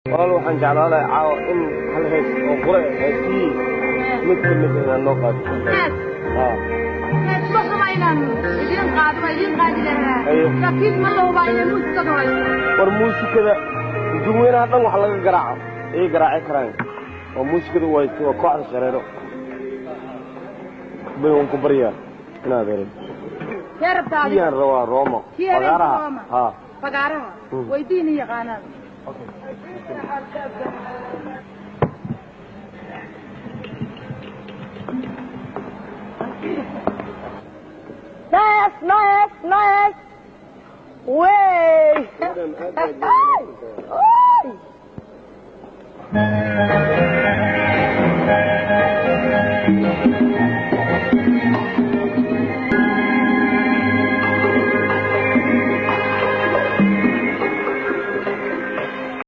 والله waxaan jeclaan lahaa caawa in hal hees oo qore heesii mid ka mid ah noo qaado hees ma sameynaan idin qaadinayaa laakiin ma loo baahnaa muusikada war muusikada duwaynaha dhan wax laga garaaco ay garaaci karaan oo muusikadu way kooxda shareero bayaan ku bariyaa inaad eray yarabtaadi yaan rawaa Roma fagaaraha weydiin yaqaanaan Nice. Way.